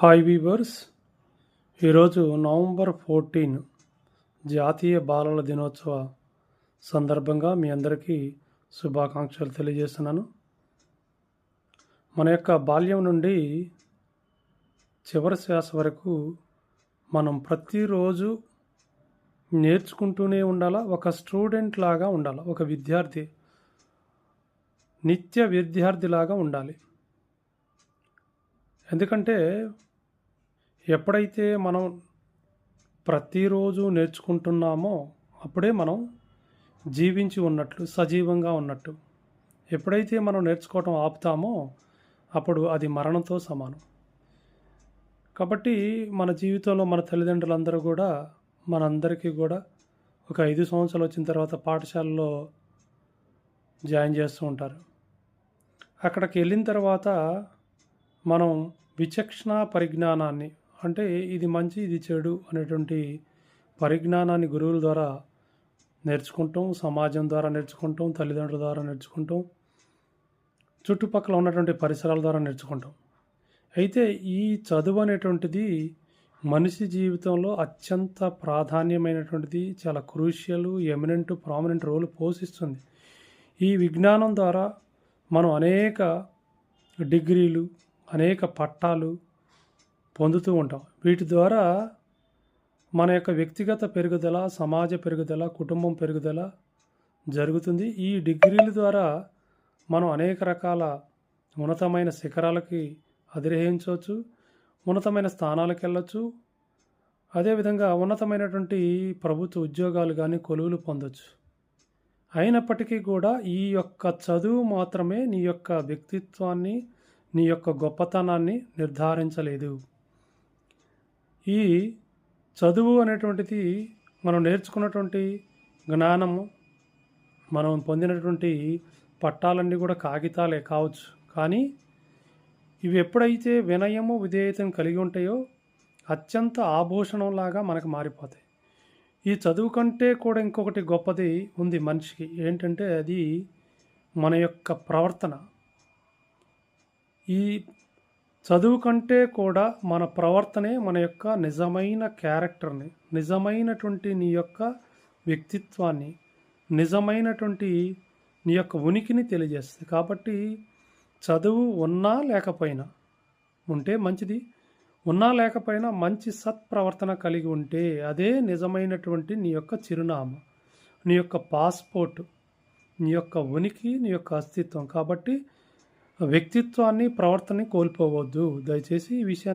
Hi weavers, ఈరోజు November 14 జాతీయ బాలల దినోత్సవ సందర్భంగా మీ అందరికీ శుభాకాంక్షలు తెలియజేస్తున్నాను. మన యొక్క బాల్యం నుండి చివరి శ్వాస వరకు మనం ప్రతిరోజు నేర్చుకుంటూనే ఉండాలా. ఒక స్టూడెంట్ లాగా ఉండాలి, ఒక విద్యార్థి, నిత్య విద్యార్థిలాగా ఉండాలి. ఎందుకంటే ఎప్పుడైతే మనం ప్రతిరోజు నేర్చుకుంటున్నామో అప్పుడే మనం జీవించి ఉన్నట్లు, సజీవంగా ఉన్నట్టు. ఎప్పుడైతే మనం నేర్చుకోవటం ఆపుతామో అప్పుడు అది మరణంతో సమానం. కాబట్టి మన జీవితంలో మన తల్లిదండ్రులందరూ కూడా మనందరికీ కూడా ఒక 5 సంవత్సరాలు వచ్చిన తర్వాత పాఠశాలలో జాయిన్ చేస్తూ ఉంటారు. అక్కడికి వెళ్ళిన తర్వాత మనం విచక్షణ పరిజ్ఞానాన్ని, అంటే ఇది మంచి ఇది చెడు అనేటువంటి పరిజ్ఞానాన్ని గురువుల ద్వారా నేర్చుకుంటాం, సమాజం ద్వారా నేర్చుకుంటాం, తల్లిదండ్రుల ద్వారా నేర్చుకుంటాం, చుట్టుపక్కల ఉన్నటువంటి పరిసరాల ద్వారా నేర్చుకుంటాం. అయితే ఈ చదువు అనేటువంటిది మనిషి జీవితంలో అత్యంత ప్రాధాన్యమైనటువంటిది, చాలా క్రూషియల్, ఎమినెంట్, ప్రామినెంట్ రోల్ పోషిస్తుంది. ఈ విజ్ఞానం ద్వారా మనం అనేక డిగ్రీలు, అనేక పట్టాలు పొందుతూ ఉంటాం. వీటి ద్వారా మన యొక్క వ్యక్తిగత పెరుగుదల, సమాజ పెరుగుదల, కుటుంబం పెరుగుదల జరుగుతుంది. ఈ డిగ్రీల ద్వారా మనం అనేక రకాల ఉన్నతమైన శిఖరాలకి అధిరోహించవచ్చు, ఉన్నతమైన స్థానాలకు వెళ్ళచ్చు. అదేవిధంగా ఉన్నతమైనటువంటి ప్రభుత్వ ఉద్యోగాలు కానీ, కొలువులు పొందొచ్చు. అయినప్పటికీ కూడా ఈ యొక్క చదువు మాత్రమే నీ యొక్క వ్యక్తిత్వాన్ని, నీ యొక్క గొప్పతనాన్ని నిర్ధారించలేదు. ఈ చదువు అనేటువంటిది మనం నేర్చుకున్నటువంటి జ్ఞానము, మనం పొందినటువంటి పట్టాలన్నీ కూడా కాగితాలే కావచ్చు. కానీ ఇవి ఎప్పుడైతే వినయము, విధేయతను కలిగి ఉంటాయో అత్యంత ఆభూషణంలాగా మనకు మారిపోతాయి. ఈ చదువు కంటే కూడా ఇంకొకటి గొప్పది ఉంది మనిషికి. ఏంటంటే అది మన యొక్క ప్రవర్తన. ఈ చదువు కంటే కూడా మన ప్రవర్తనే మన యొక్క నిజమైన క్యారెక్టర్ని, నిజమైనటువంటి నీ యొక్క వ్యక్తిత్వాన్ని, నిజమైనటువంటి నీ యొక్క ఉనికిని తెలియజేస్తుంది. కాబట్టి చదువు ఉన్నా లేకపోయినా, ఉంటే మంచిది, ఉన్నా లేకపోయినా మంచి సత్ప్రవర్తన కలిగి ఉంటే అదే నిజమైనటువంటి నీ యొక్క చిరునామా, నీ యొక్క పాస్పోర్ట్, నీ యొక్క ఉనికి, నీ యొక్క అస్తిత్వం. కాబట్టి వ్యక్తిత్వాన్ని, ప్రవర్తనని కోల్పోవద్దు. దయచేసి ఈ విషయాన్ని